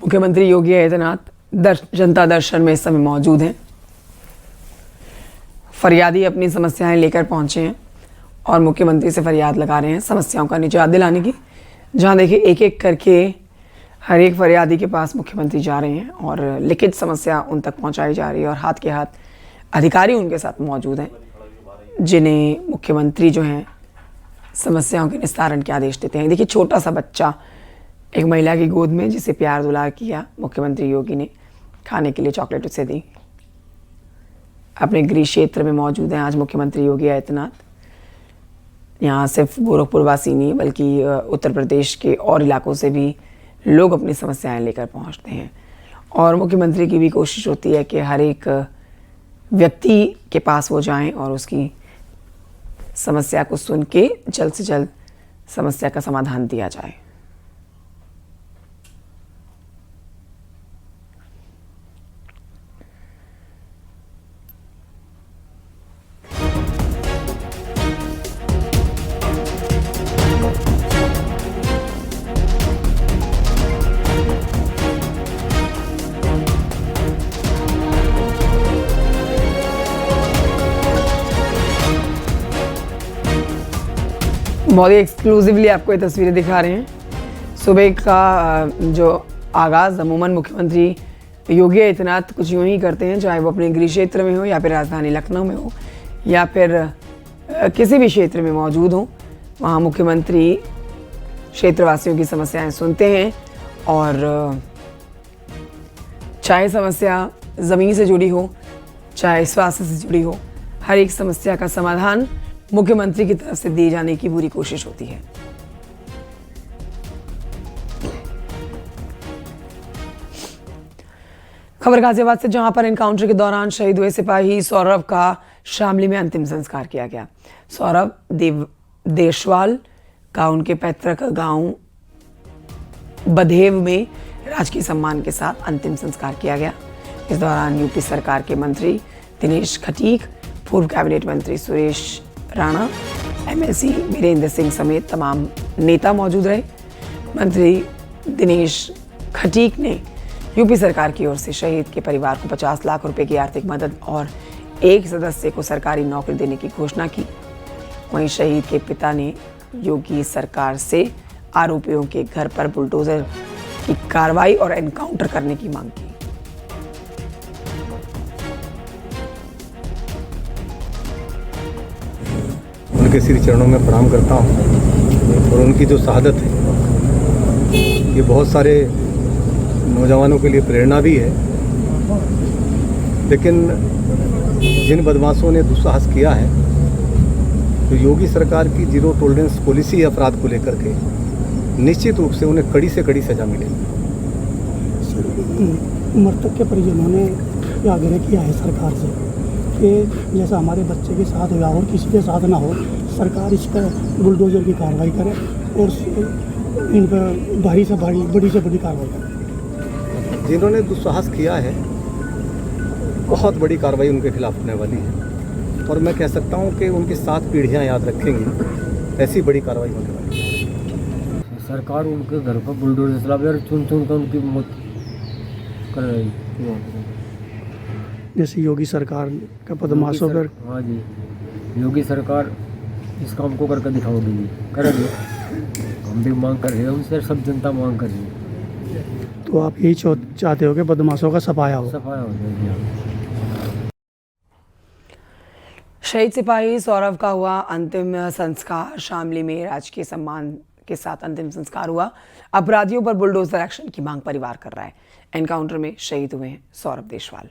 मुख्यमंत्री योगी आदित्यनाथ जनता दर्शन में इस समय मौजूद हैं। फरियादी अपनी समस्याएं लेकर पहुंचे हैं और मुख्यमंत्री से फरियाद लगा रहे हैं समस्याओं का निजात दिलाने की। जहां देखिए एक एक करके हर एक फरियादी के पास मुख्यमंत्री जा रहे हैं और लिखित समस्या उन तक पहुंचाई जा रही है और हाथ के हाथ अधिकारी उनके साथ मौजूद हैं, जिन्हें मुख्यमंत्री जो हैं समस्याओं के निस्तारण के आदेश देते हैं। देखिए छोटा सा बच्चा एक महिला की गोद में, जिसे प्यार दुलार किया, मुख्यमंत्री योगी ने खाने के लिए चॉकलेट उसे दी। अपने गृह क्षेत्र में मौजूद हैं आज मुख्यमंत्री योगी आदित्यनाथ। यहाँ सिर्फ गोरखपुर वासी नहीं बल्कि उत्तर प्रदेश के और इलाकों से भी लोग अपनी समस्याएं लेकर पहुँचते हैं और मुख्यमंत्री की भी कोशिश होती है कि हर एक व्यक्ति के पास वो जाएं और उसकी समस्या को सुन के जल्द से जल्द समस्या का समाधान दिया जाए। बहुत ही एक्सक्लूसिवली आपको ये तस्वीरें दिखा रहे हैं। सुबह का जो आगाज़ अमूमन मुख्यमंत्री योगी आदित्यनाथ कुछ यूँ ही करते हैं, चाहे वो अपने गृह क्षेत्र में हो या फिर राजधानी लखनऊ में हो या फिर किसी भी क्षेत्र में मौजूद हो। वहाँ मुख्यमंत्री क्षेत्रवासियों की समस्याएं सुनते हैं और चाहे समस्या ज़मीन से जुड़ी हो, चाहे स्वास्थ्य से जुड़ी हो, हर एक समस्या का समाधान मुख्यमंत्री की तरफ से दिए जाने की पूरी कोशिश होती है। खबर गाजियाबाद से, जहां पर एनकाउंटर के दौरान शहीद हुए सिपाही सौरभ का शामली में अंतिम संस्कार किया गया। सौरभ देशवाल का उनके पैतृक गांव बधेव में राजकीय सम्मान के साथ अंतिम संस्कार किया गया। इस दौरान यूपी सरकार के मंत्री दिनेश खटीक, पूर्व कैबिनेट मंत्री सुरेश राणा, एमएलसी वीरेंद्र सिंह समेत तमाम नेता मौजूद रहे। मंत्री दिनेश खटीक ने यूपी सरकार की ओर से शहीद के परिवार को 50 लाख रुपए की आर्थिक मदद और एक सदस्य को सरकारी नौकरी देने की घोषणा की। वहीं शहीद के पिता ने योगी सरकार से आरोपियों के घर पर बुलडोजर की कार्रवाई और एनकाउंटर करने की मांग की। उनके श्री चरणों में प्रणाम करता हूँ और उनकी जो शहादत है ये बहुत सारे नौजवानों के लिए प्रेरणा भी है। लेकिन जिन बदमाशों ने दुस्साहस किया है, तो योगी सरकार की जीरो टॉलरेंस पॉलिसी है अपराध को लेकर के, निश्चित रूप से उन्हें कड़ी से कड़ी सजा मिलेगी। मृतक के परिजनों ने आग्रह किया है सरकार से कि जैसा हमारे बच्चे के साथ हुआ और किसी के साथ ना हो, सरकार इस पर बुलडोजर की कार्रवाई करे और इन पर भारी से भारी, बड़ी से बड़ी कार्रवाई करे। जिन्होंने दुस्साहस किया है, बहुत बड़ी कार्रवाई उनके खिलाफ होने वाली है और मैं कह सकता हूं कि उनकी 7 पीढ़ियां याद रखेंगी, ऐसी बड़ी कार्रवाई होने वाली है। सरकार उनके घर पर बुलडोजर चला और चुन चुन कर उनकी मौत कर रही है। जैसे योगी सरकार का बदमाशों पर, हाँ जी, योगी सरकार इस काम को करके दिखाओगी, करेंगे। हम भी मांग कर रहे हैं उनसे, सब जनता मांग कर रही है। तो आप यही चाहते हो कि बदमाशों का सफाया हो जाए। शहीद सिपाही सौरभ का हुआ अंतिम संस्कार। शामली में राजकीय सम्मान के साथ अंतिम संस्कार हुआ। अपराधियों पर बुलडोजर एक्शन की मांग परिवार कर रहा है। एनकाउंटर में शहीद हुए हैं सौरभ देशवाल।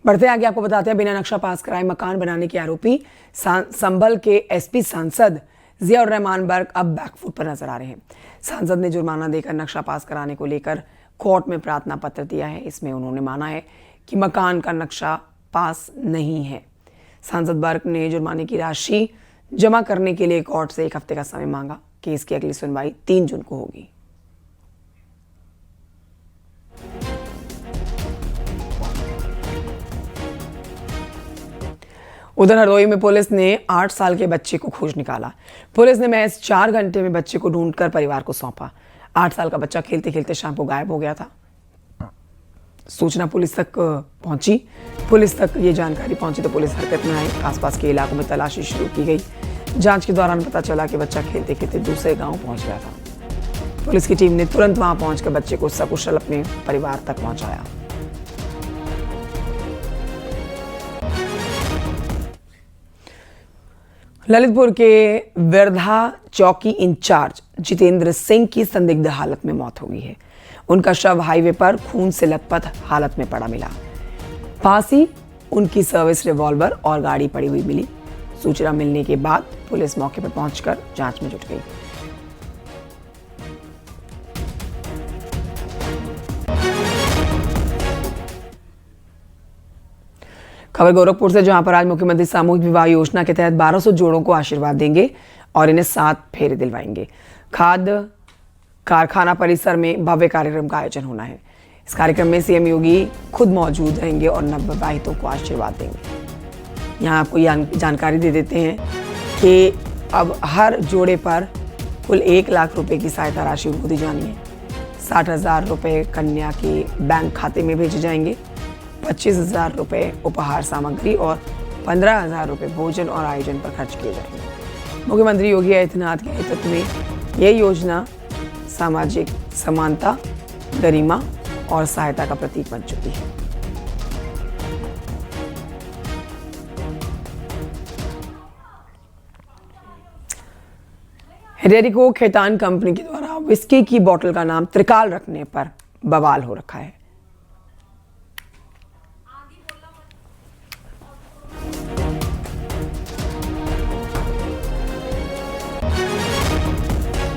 बढ़ते आगे आपको बताते हैं, बिना नक्शा पास कराए मकान बनाने के आरोपी संभल के एसपी सांसद जियाउर रहमान बर्क अब बैकफुट पर नजर आ रहे हैं। सांसद ने जुर्माना देकर नक्शा पास कराने को लेकर कोर्ट में प्रार्थना पत्र दिया है। इसमें उन्होंने माना है कि मकान का नक्शा पास नहीं है। सांसद बर्क ने जुर्माने की राशि जमा करने के लिए कोर्ट से 1 हफ्ते का समय मांगा। केस की अगली सुनवाई 3 जून को होगी। उधर हरदोई में पुलिस ने 8 साल के बच्चे को खोज निकाला। पुलिस ने महज 4 घंटे में बच्चे को ढूंढकर परिवार को सौंपा। 8 साल का बच्चा खेलते खेलते शाम को गायब हो गया था। सूचना पुलिस तक पहुंची। पुलिस तक ये जानकारी पहुंची तो पुलिस हरकत में आई। आसपास के इलाकों में तलाशी शुरू की गई। जांच के दौरान पता चला कि बच्चा खेलते खेलते दूसरे गांव पहुंच गया था। पुलिस की टीम ने तुरंत वहां पहुंचकर बच्चे को सकुशल अपने परिवार तक पहुंचाया। ललितपुर के वर्धा चौकी इंचार्ज जितेंद्र सिंह की संदिग्ध हालत में मौत हो गई है। उनका शव हाईवे पर खून से लथपथ हालत में पड़ा मिला। पास ही उनकी सर्विस रिवॉल्वर और गाड़ी पड़ी हुई मिली। सूचना मिलने के बाद पुलिस मौके पर पहुंचकर जांच में जुट गई। खबर गोरखपुर से, जहां पर आज मुख्यमंत्री सामूहिक विवाह योजना के तहत 1200 जोड़ों को आशीर्वाद देंगे और इन्हें 7 फेरे दिलवाएंगे। खाद कारखाना परिसर में भव्य कार्यक्रम का आयोजन होना है। इस कार्यक्रम में सीएम योगी खुद मौजूद रहेंगे और नवविवाहितों को आशीर्वाद देंगे। यहाँ आपको जानकारी दे देते हैं कि अब हर जोड़े पर कुल 1 लाख रुपए की सहायता राशि उनको दी जानी है। 60,000 रुपये कन्या के बैंक खाते में भेजे जाएंगे। 25,000 रुपये उपहार सामग्री और 15,000 रुपये भोजन और आयोजन पर खर्च किए जाएंगे। मुख्यमंत्री योगी आदित्यनाथ के नेतृत्व में यह योजना सामाजिक समानता, गरिमा और सहायता का प्रतीक बन चुकी है। रेडिको खेतान कंपनी के द्वारा विस्की की बोतल का नाम त्रिकाल रखने पर बवाल हो रखा है।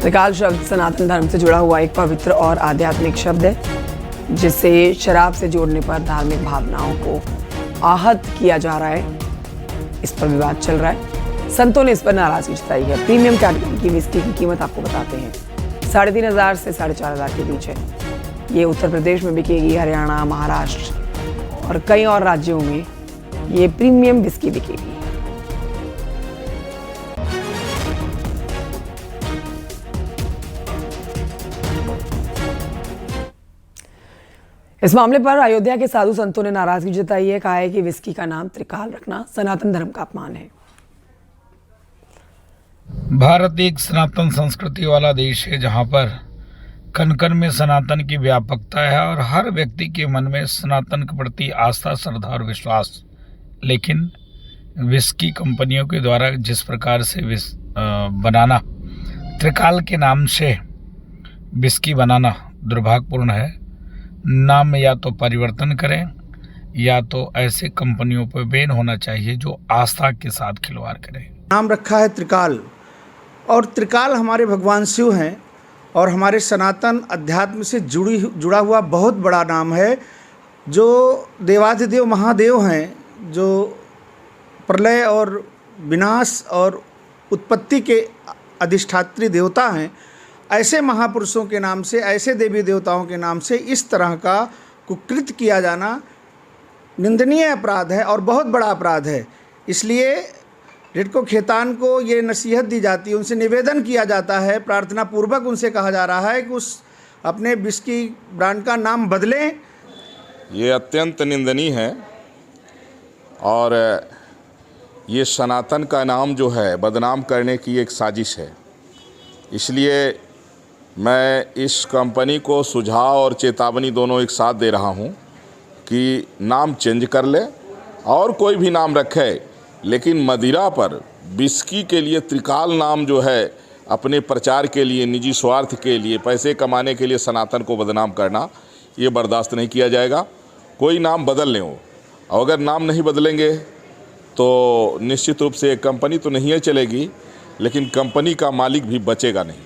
त्रिकाल शब्द सनातन धर्म से जुड़ा हुआ एक पवित्र और आध्यात्मिक शब्द है, जिसे शराब से जोड़ने पर धार्मिक भावनाओं को आहत किया जा रहा है। इस पर विवाद चल रहा है। संतों ने इस पर नाराजगी जताई है। प्रीमियम कैटेगरी की विस्की की कीमत आपको बताते हैं 3,500 से 4,500 के बीच है। ये उत्तर प्रदेश में बिकेगी, हरियाणा, महाराष्ट्र और कई और राज्यों में ये प्रीमियम विस्की बिकेगी। इस मामले पर अयोध्या के साधु संतों ने नाराजगी जताई है। कहा है कि विस्की का नाम त्रिकाल रखना सनातन धर्म का अपमान है। भारत एक सनातन संस्कृति वाला देश है, जहां पर कण कण में सनातन की व्यापकता है और हर व्यक्ति के मन में सनातन के प्रति आस्था, श्रद्धा और विश्वास। लेकिन विस्की कंपनियों के द्वारा जिस प्रकार से बनाना, त्रिकाल के नाम से विस्की बनाना दुर्भाग्यपूर्ण है। नाम में या तो परिवर्तन करें या तो ऐसे कंपनियों पर बैन होना चाहिए जो आस्था के साथ खिलवाड़ करें। नाम रखा है त्रिकाल, और त्रिकाल हमारे भगवान शिव हैं और हमारे सनातन अध्यात्म से जुड़ा हुआ बहुत बड़ा नाम है, जो देवाधिदेव महादेव हैं, जो प्रलय और विनाश और उत्पत्ति के अधिष्ठात्री देवता हैं। ऐसे महापुरुषों के नाम से, ऐसे देवी देवताओं के नाम से इस तरह का कुकृत किया जाना निंदनीय अपराध है और बहुत बड़ा अपराध है। इसलिए रेडको खेतान को ये नसीहत दी जाती है, उनसे निवेदन किया जाता है, प्रार्थना पूर्वक उनसे कहा जा रहा है कि उस अपने विस्की ब्रांड का नाम बदलें। ये अत्यंत निंदनीय है और ये सनातन का नाम जो है बदनाम करने की एक साजिश है। इसलिए मैं इस कंपनी को सुझाव और चेतावनी दोनों एक साथ दे रहा हूं कि नाम चेंज कर ले और कोई भी नाम रखे, लेकिन मदिरा पर विस्की के लिए त्रिकाल नाम जो है अपने प्रचार के लिए, निजी स्वार्थ के लिए, पैसे कमाने के लिए सनातन को बदनाम करना ये बर्दाश्त नहीं किया जाएगा। कोई नाम बदल लें हो, और अगर नाम नहीं बदलेंगे तो निश्चित रूप से कंपनी तो नहीं चलेगी, लेकिन कंपनी का मालिक भी बचेगा नहीं।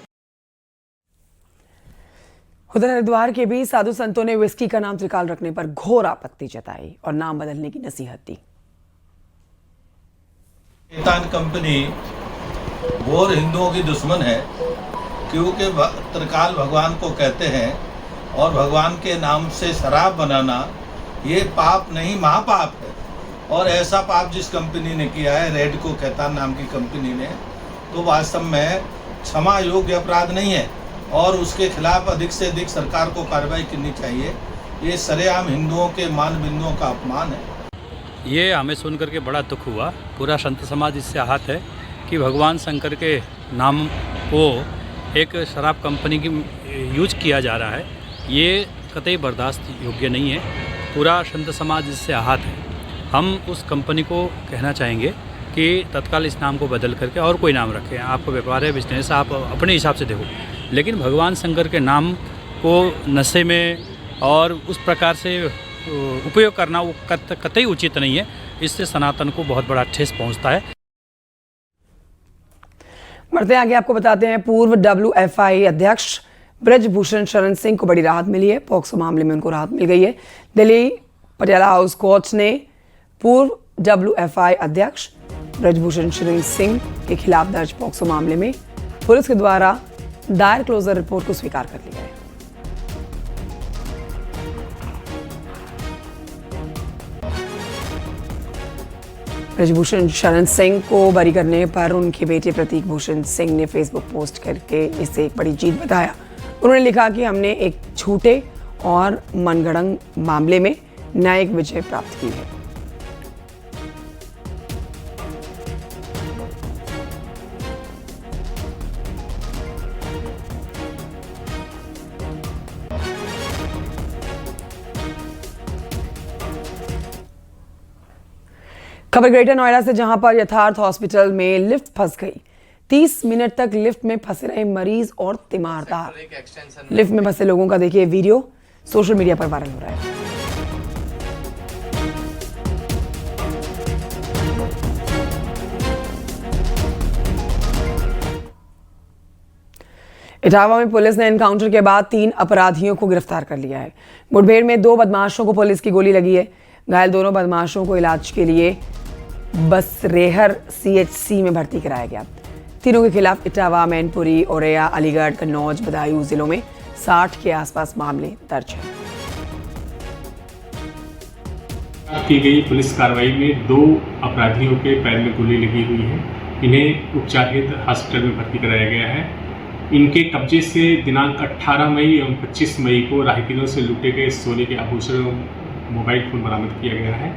उधर हरिद्वार के भी साधु संतों ने विस्की का नाम त्रिकाल रखने पर घोर आपत्ति जताई और नाम बदलने की नसीहत दी। खेतान कंपनी घोर हिंदुओं की दुश्मन है, क्योंकि त्रिकाल भगवान को कहते हैं और भगवान के नाम से शराब बनाना ये पाप नहीं महापाप है। और ऐसा पाप जिस कंपनी ने किया है, रेडको खेतान नाम की कंपनी ने, तो वास्तव में क्षमा योग्य अपराध नहीं है। और उसके खिलाफ अधिक से अधिक सरकार को कार्रवाई करनी चाहिए। ये सरेआम हिंदुओं के मान बिंदुओं का अपमान है। ये हमें सुन करके बड़ा दुख हुआ। पूरा संत समाज इससे आहत है कि भगवान शंकर के नाम को एक शराब कंपनी की यूज किया जा रहा है। ये कतई बर्दाश्त योग्य नहीं है। पूरा संत समाज इससे आहत है। हम उस कंपनी को कहना चाहेंगे कि तत्काल इस नाम को बदल करके और कोई नाम रखें। आपका व्यापार है, बिजनेस, आप अपने हिसाब से देखो, लेकिन भगवान शंकर के नाम को नशे में और उस प्रकार से उपयोग करना वो कतई उचित नहीं है। इससे सनातन को बहुत बड़ा ठेस पहुंचता है। बढ़ते आगे आपको बताते हैं, पूर्व WFI अध्यक्ष ब्रजभूषण शरण सिंह को बड़ी राहत मिली है। पॉक्सो मामले में उनको राहत मिल गई है। दिल्ली पटियाला हाउस कोर्ट ने पूर्व WFI अध्यक्ष ब्रजभूषण शरण सिंह के खिलाफ दर्ज पॉक्सो मामले में पुलिस के द्वारा दायर क्लोजर रिपोर्ट को स्वीकार कर लिया है। ब्रजभूषण शरण सिंह को बरी करने पर उनके बेटे प्रतीक भूषण सिंह ने फेसबुक पोस्ट करके इसे एक बड़ी जीत बताया। उन्होंने लिखा कि हमने एक झूठे और मनगढ़ंत मामले में न्यायिक विजय प्राप्त की है। खबर ग्रेटर नोएडा से, जहां पर यथार्थ हॉस्पिटल में लिफ्ट फंस गई। 30 मिनट तक लिफ्ट में फंसे रहे मरीज और तीमारदार। लिफ्ट में फंसे लोगों का देखिए वीडियो सोशल मीडिया पर वायरल हो रहा है। इटावा में पुलिस ने एनकाउंटर के बाद 3 अपराधियों को गिरफ्तार कर लिया है। मुठभेड़ में 2 बदमाशों को पुलिस की गोली लगी है। घायल दोनों बदमाशों को इलाज के लिए बसरेहर CHC में भर्ती कराया गया। तीनों के खिलाफ इटावा, मैनपुरी, औरैया, अलीगढ़, कन्नौज, बदायूं जिलों में 60 के आसपास मामले दर्ज हैं। की गई पुलिस कार्रवाई में 2 अपराधियों के पैर में गोली लगी हुई है। इन्हें उपचार हेतु हॉस्पिटल में भर्ती कराया गया है। इनके कब्जे से दिनांक 18 मई एवं 25 मई को राहगीरों से लूटे गए सोने के आभूषण मोबाइल फोन बरामद किया गया है।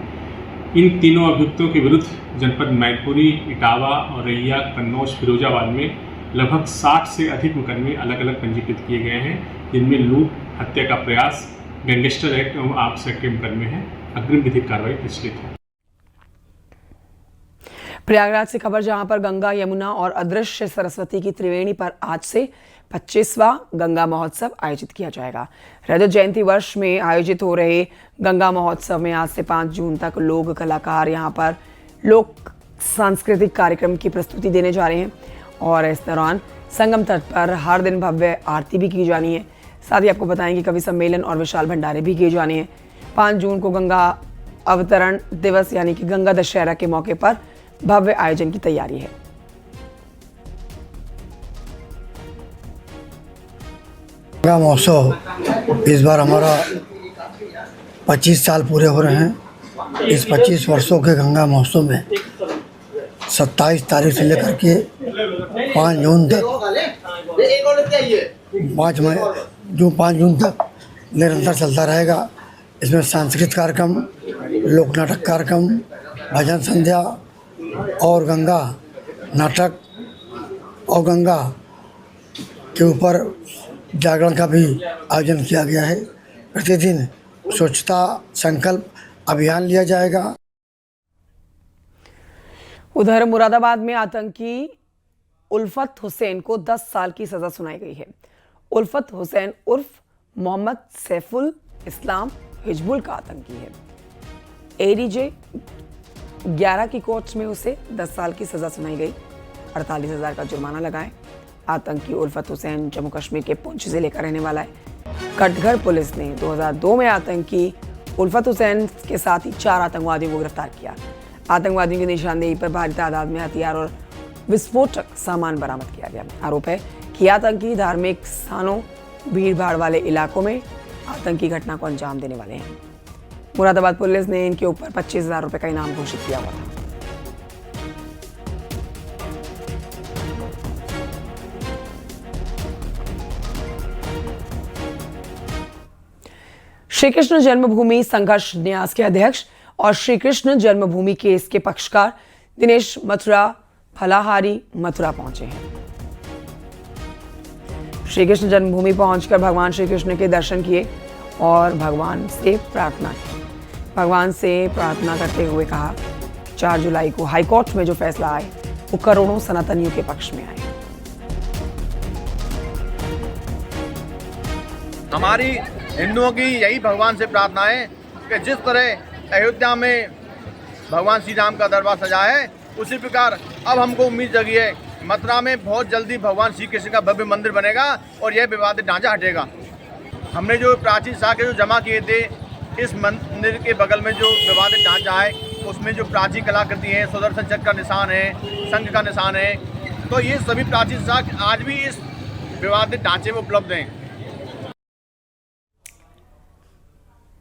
इन तीनों अभियुक्तों के विरुद्ध जनपद मैनपुरी, इटावा, औरैया, कन्नौज, फिरोजाबाद में लगभग 60 से अधिक मुकदमे अलग अलग पंजीकृत किए गए हैं, जिनमें लूट, हत्या का प्रयास, गैंगस्टर एक्ट एवं आर्म्स एक्ट के मुकदमे हैं। अग्रिम विधिक कार्रवाई प्रचलित है। प्रयागराज से खबर, जहां पर गंगा, यमुना और अदृश्य सरस्वती की त्रिवेणी पर आज से 25वां गंगा महोत्सव आयोजित किया जाएगा। रजत जयंती वर्ष में आयोजित हो रहे गंगा महोत्सव में आज से 5 जून तक लोक कलाकार यहां पर लोक सांस्कृतिक कार्यक्रम की प्रस्तुति देने जा रहे हैं और इस दौरान संगम तट पर हर दिन भव्य आरती भी की जानी है। साथ ही आपको बताएं कि कवि सम्मेलन और विशाल भंडारे भी किए जाने हैं। 5 जून को गंगा अवतरण दिवस यानी कि गंगा दशहरा के मौके पर भव्य आयोजन की तैयारी है। गंगा महोत्सव इस बार हमारा 25 साल पूरे हो रहे हैं। इस 25 वर्षों के गंगा महोत्सव में 27 तारीख से लेकर के 5 जून तक 5 जून तक निरंतर चलता रहेगा। इसमें सांस्कृतिक कार्यक्रम, लोक नाटक कार्यक्रम, भजन संध्या और गंगा नाटक और गंगा के ऊपर जागरण का भी आयोजन किया गया है। प्रतिदिन स्वच्छता संकल्प अभियान लिया जाएगा। उधर मुरादाबाद में आतंकी उल्फत हुसैन को 10 साल की सजा सुनाई गई है। उल्फत हुसैन उर्फ मोहम्मद सैफुल इस्लाम हिजबुल का आतंकी है। ADJ 11 की कोर्ट में उसे 10 साल की सजा सुनाई गई। 48,000 का जुर्माना लगाए। आतंकी उल्फत हुसैन जम्मू कश्मीर के पुंछ जिले का रहने वाला है। कटघर पुलिस ने 2002 में आतंकी उल्फत हुसैन के साथ ही 4 आतंकवादियों को गिरफ्तार किया। आतंकवादियों की निशानदेही पर भारी तादाद में हथियार और विस्फोटक सामान बरामद किया गया। आरोप है कि आतंकी धार्मिक स्थानों, भीड़ भाड़ वाले इलाकों में आतंकी घटना को अंजाम देने वाले हैं। मुरादाबाद पुलिस ने इनके ऊपर 25,000 रुपए का इनाम घोषित किया हुआ था। श्री कृष्ण जन्मभूमि संघर्ष न्यास के अध्यक्ष और श्री कृष्ण जन्मभूमि केस के पक्षकार दिनेश मथुरा फलाहारी मथुरा पहुंचे हैं। श्री कृष्ण जन्मभूमि पहुंचकर भगवान श्री कृष्ण के दर्शन किए और भगवान से प्रार्थना की। भगवान से प्रार्थना करते हुए कहा 4 जुलाई को हाईकोर्ट में जो फैसला आए वो करोड़ों सनातनियों के पक्ष में आए। हमारी हिंदुओं की यही भगवान से प्रार्थना है कि जिस तरह अयोध्या में भगवान श्री राम का दरबार सजा है, उसी प्रकार अब हमको उम्मीद जगी है मथुरा में बहुत जल्दी भगवान श्री कृष्ण का भव्य मंदिर बनेगा और यह विवादित ढांचा हटेगा। हमने जो प्राचीन साक्ष्य जो जमा किए थे, इस मंदिर के बगल में जो विवादित ढांचा है उसमें जो प्राचीन कलाकृति है, सुदर्शन चक्र का निशान है, शंख का निशान है, तो ये सभी प्राचीन साक्ष्य आज भी इस विवादित ढांचे में उपलब्ध हैं।